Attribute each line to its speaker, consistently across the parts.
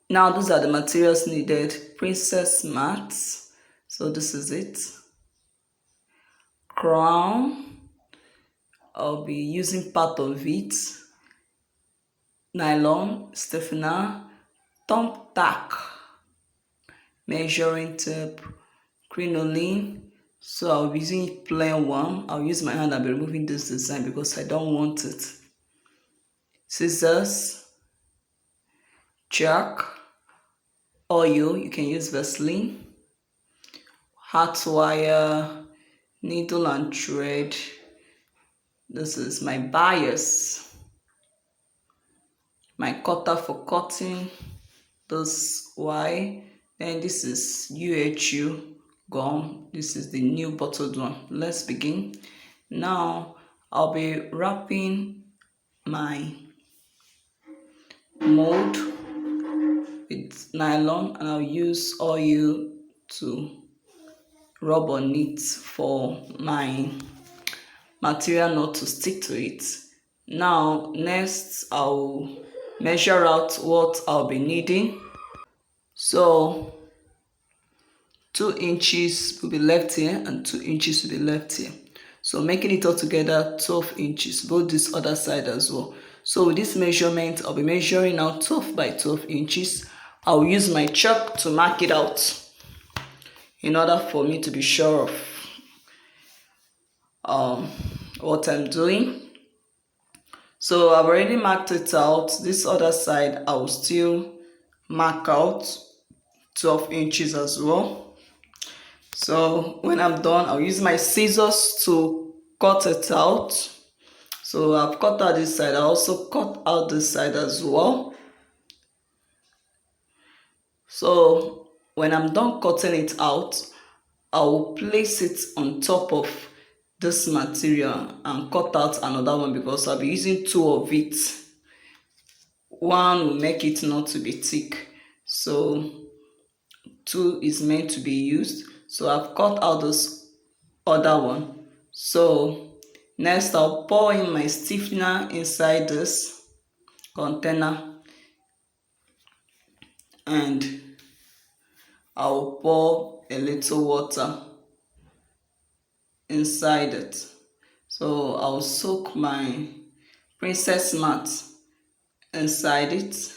Speaker 1: Now these are the materials needed. Princess mats, so this is it. Crown, I'll be using part of it. Nylon, stiffener, thumb tack, measuring tape, crinoline. So I'll be using plain one. I'll use my hand. I'll be removing this design because I don't want it. Scissors, chalk, oil, you can use Vaseline, hot wire, needle and thread. This is my bias, my cutter for cutting, this Y, then this is UHU gum. This is the new bottled one. Let's begin. Now I'll be wrapping my mold with nylon and I'll use oil to rub on it for my material not to stick to it. Now next I'll measure out what I'll be needing. So 2 inches will be left here and 2 inches will be left here. So making it all together 12 inches, both this other side as well. So with this measurement, I'll be measuring out 12 by 12 inches. I'll use my chalk to mark it out in order for me to be sure of what I'm doing. So I've already marked it out. This other side, I will still mark out 12 inches as well. So when I'm done, I'll use my scissors to cut it out. So I've cut out this side. I also cut out this side as well. So when I'm done cutting it out, I will place it on top of this material and cut out another one because I'll be using 2 of it. One will make it not to be thick, so 2 is meant to be used. So I've cut out this other one. So next I'll pour in my stiffener inside this container and I'll pour a little water inside it. So I'll soak my princess mat inside it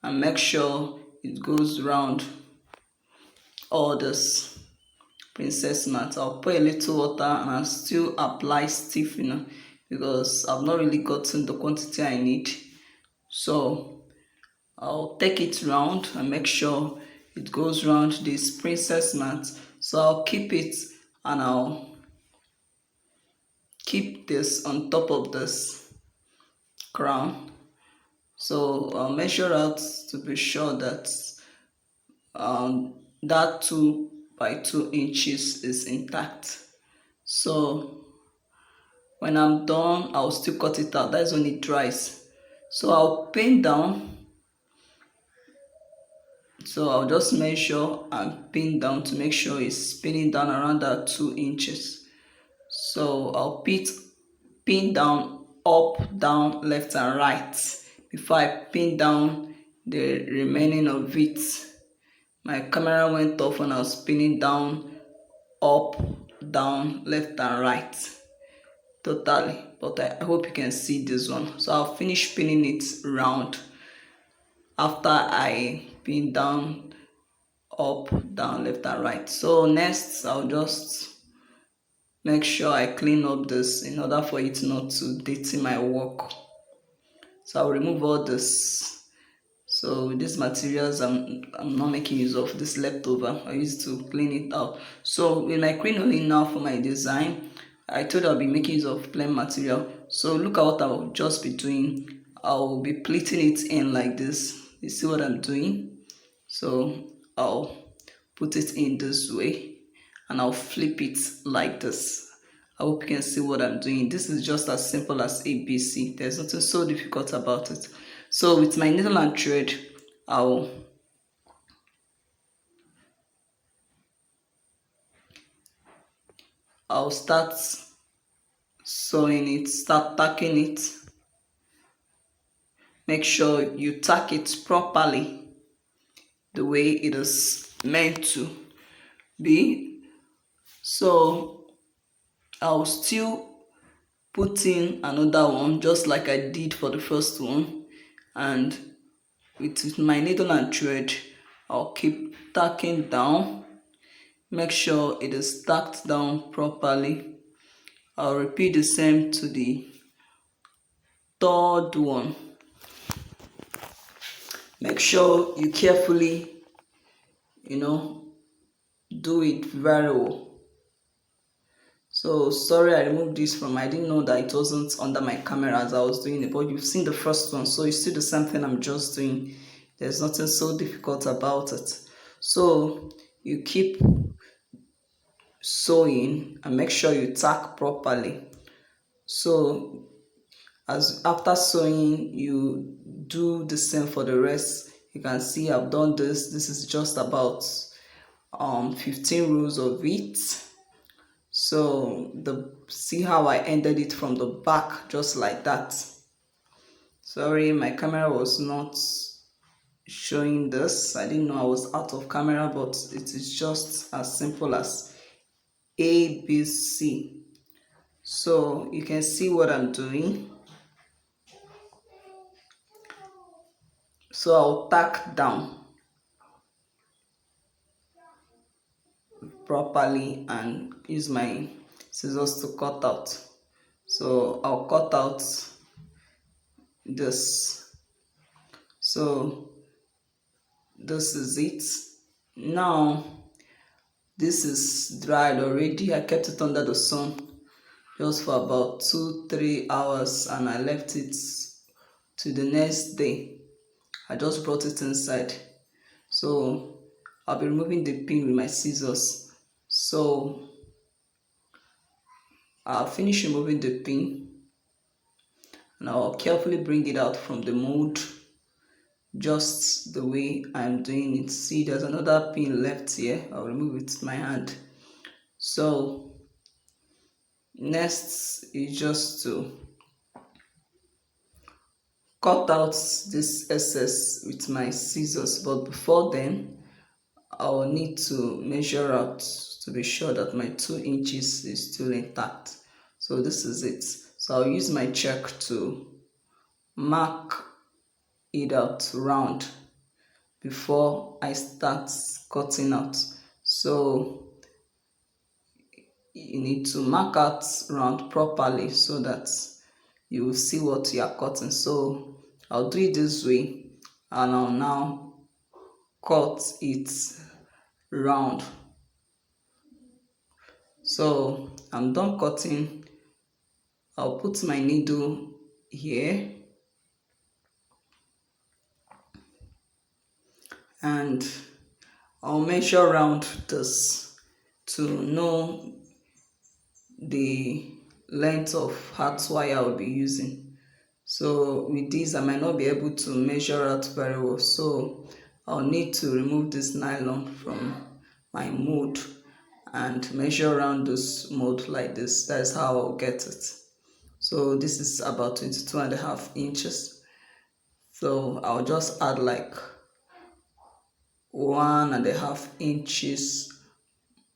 Speaker 1: and make sure it goes round all this princess mat. I'll put a little water and I'll still apply stiffener because I've not really gotten the quantity I need. So I'll take it round and make sure it goes round this princess mat. So I'll keep it and I'll keep this on top of this crown. So I'll measure out to be sure that that 2 by 2 inches is intact. So when I'm done, I'll still cut it out. That's when it dries. So I'll pin down. So I'll just measure and pin down to make sure it's spinning down around that 2 inches. So I'll pin down, up, down, left and right before I pin down the remaining of it. My camera went off when I was pinning down, up, down, left and right totally, but I hope you can see this one. So I'll finish pinning it round after I pin down, up, down, left and right. So next I'll just make sure I clean up this in order for it not to dirty my work. So I'll remove all this. So these materials I'm not making use of, this leftover I used to clean it out. So with my crinoline now for my design, I told I'll be making use of plain material. So look at what I'll just be doing. I'll be pleating it in like this. You see what I'm doing? So I'll put it in this way and I'll flip it like this. I hope you can see what I'm doing. This is just as simple as ABC. There's nothing so difficult about it. So with my needle and thread, I'll start sewing it, start tacking it. Make sure you tack it properly the way it is meant to be. So I'll still put in another one just like I did for the first one, and with my needle and thread I'll keep tacking down. Make sure it is tacked down properly. I'll repeat the same to the third one. Make sure you carefully, do it very well. So sorry I removed this from, I didn't know that it wasn't under my camera as I was doing it, but you've seen the first one, so you see the same thing I'm just doing. There's nothing so difficult about it. So you keep sewing and make sure you tack properly. So as after sewing, you do the same for the rest. You can see I've done this. This is just about 15 rows of it. So see how I ended it from the back, just like that. Sorry, my camera was not showing this. I didn't know I was out of camera, but it is just as simple as ABC. So you can see what I'm doing. So I'll tack down properly and use my scissors to cut out. So I'll cut out this. So this is it. Now this is dried already. I kept it under the sun just for about 2-3 hours and I left it to the next day. I just brought it inside. So I'll be removing the pin with my scissors. So I'll finish removing the pin and I'll carefully bring it out from the mold just the way I'm doing it. See, there's another pin left here. I'll remove it with my hand. So next is just to cut out this excess with my scissors, but before then I'll need to measure out to be sure that my 2 inches is still intact. So this is it. So I'll use my check to mark it out round before I start cutting out. So you need to mark out round properly so that you will see what you are cutting. So I'll do it this way and I'll now cut it round. So I'm done cutting. I'll put my needle here and I'll measure around this to know the length of heart wire I'll be using. So with this I might not be able to measure out very well, so I'll need to remove this nylon from my mold and measure around this mold like this. That's how I'll get it. So this is about 22.5 inches. So I'll just add like 1.5 inches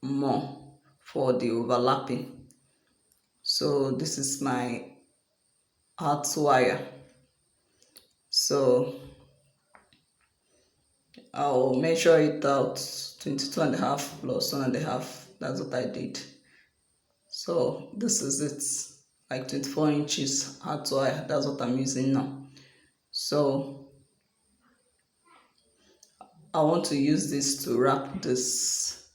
Speaker 1: more for the overlapping. So this is my heart wire. So I'll measure it out 22.5 plus 1.5. That's what I did. So this is it, like 24 inches heart wire. That's what I'm using now. So I want to use this to wrap this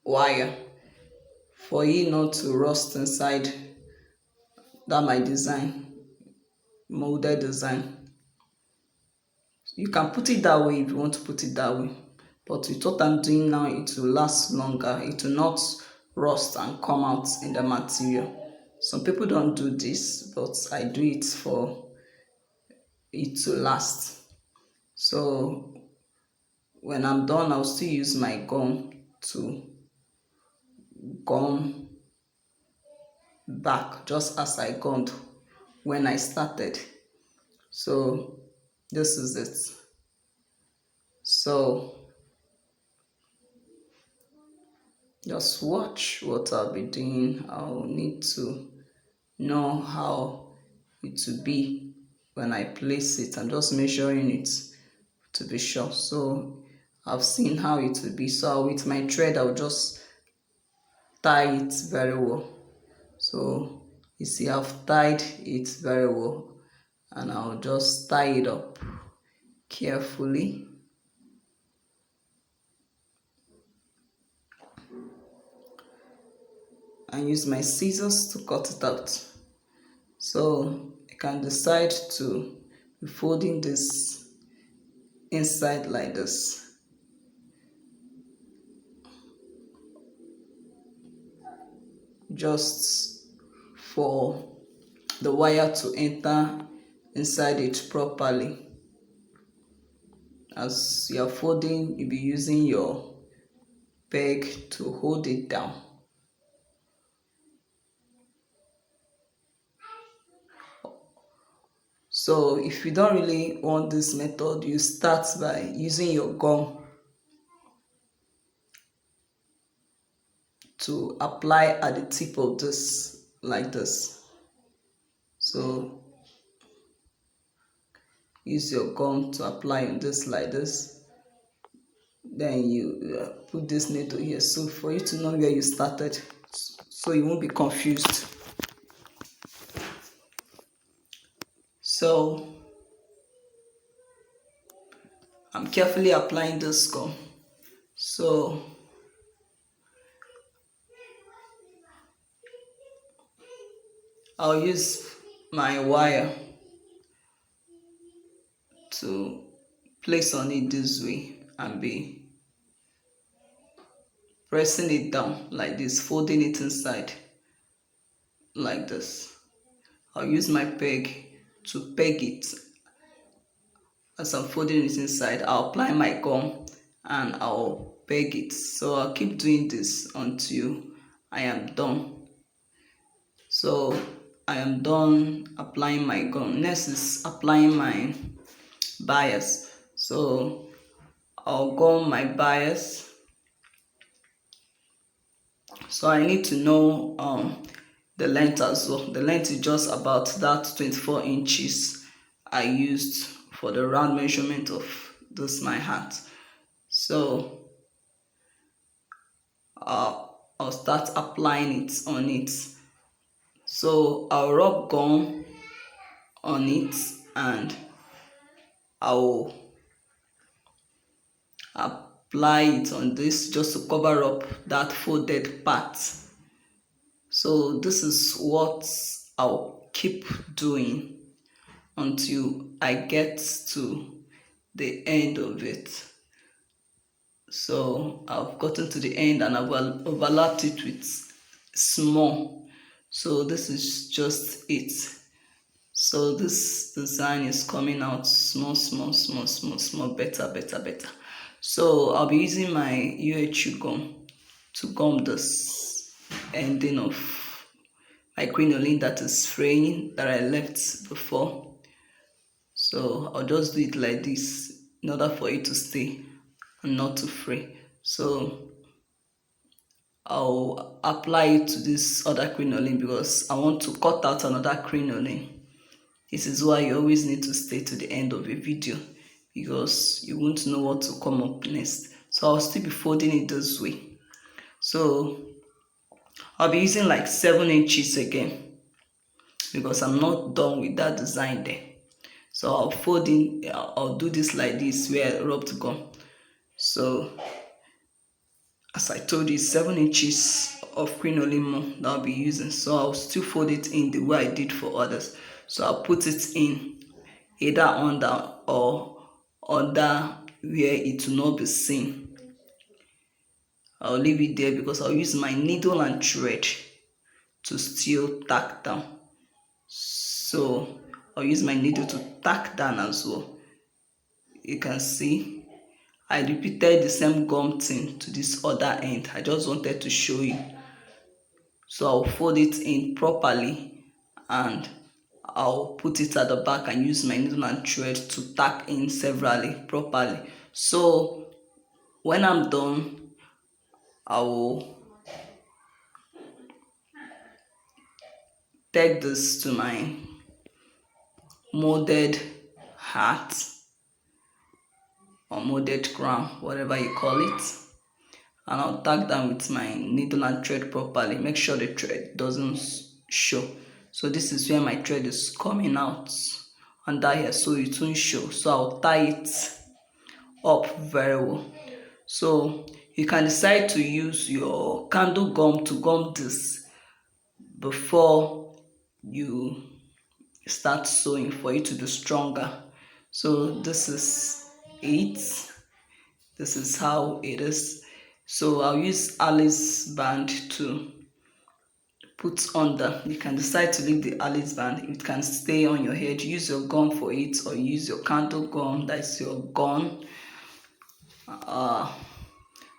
Speaker 1: wire for it not to rust inside that my design, molded design. You can put it that way if you want to put it that way, but with what I'm doing now, it will last longer. It will not rust and come out in the material. Some people don't do this, but I do it for it to last. So when I'm done, I'll still use my gum to gum back just as I gummed when I started. So this is it. So just watch what I'll be doing. I'll need to know how it will be when I place it. I'm just measuring it to be sure. So I've seen how it will be. So with my thread, I'll just tie it very well. So you see, I've tied it very well, and I'll just tie it up carefully. And use my scissors to cut it out. So I can decide to be folding this inside like this. Just for the wire to enter inside it properly. As you are folding, you'll be using your peg to hold it down. So if you don't really want this method, you start by using your gum to apply at the tip of this, like this. So use your gum to apply on this like this. Then you put this needle here, so for you to know where you started, so you won't be confused. So I'm carefully applying this gum. So I'll use my wire to place on it this way and be pressing it down like this, folding it inside like this. I'll use my peg to peg it. As I'm folding it inside, I'll apply my gum and I'll peg it. So I'll keep doing this until I am done. So I am done applying my gum. Next is applying my bias. So I'll gum my bias. So I need to know the length as well. The length is just about that 24 inches I used for the round measurement of this my hat. So I'll start applying it on it. So I'll rub gum on it and I'll apply it on this just to cover up that folded part. So this is what I'll keep doing until I get to the end of it. So I've gotten to the end and I've overlapped it with small. So this is just it. So this design is coming out small, better. So I'll be using my UHU gum to gum this ending of my crinoline that is fraying that I left before. So I'll just do it like this in order for it to stay and not to fray. So I'll apply it to this other crinoline because I want to cut out another crinoline. This is why you always need to stay to the end of a video because you won't know what to come up next. So I'll still be folding it this way. So I'll be using like 7 inches again because I'm not done with that design there. So I'll do this like this where I rubbed gum. So as I told you, 7 inches of crinoline more that I'll be using. So I'll still fold it in the way I did for others. So I'll put it in either under or under where it will not be seen. I'll leave it there because I'll use my needle and thread to still tack down. So I'll use my needle to tack down as well. You can see I repeated the same gum thing to this other end. I just wanted to show you. So I'll fold it in properly and I'll put it at the back and use my needle and thread to tack in severally properly. So when I'm done, I will take this to my molded hat or molded crown, whatever you call it, and I'll tack them with my needle and thread properly. Make sure the thread doesn't show. So this is where my thread is coming out under here, so it won't show. So I'll tie it up very well. So you can decide to use your candle gum to gum this before you start sewing for it to be stronger. So this is it. This is how it is. So I'll use Alice band to put under. You can decide to leave the Alice band. It can stay on your head. Use your gun for it, or use your candle gun, that's your gun.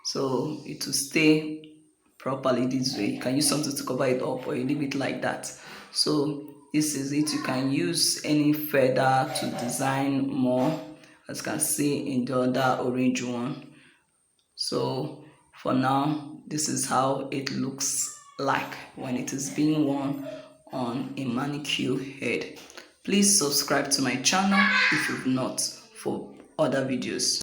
Speaker 1: So it will stay properly this way. You can use something to cover it up, or you leave it like that. So this is it. You can use any feather to design more, as you can see in the other orange one. So for now, this is how it looks like when it is being worn on a manicure head. Please subscribe to my channel if you've not, for other videos.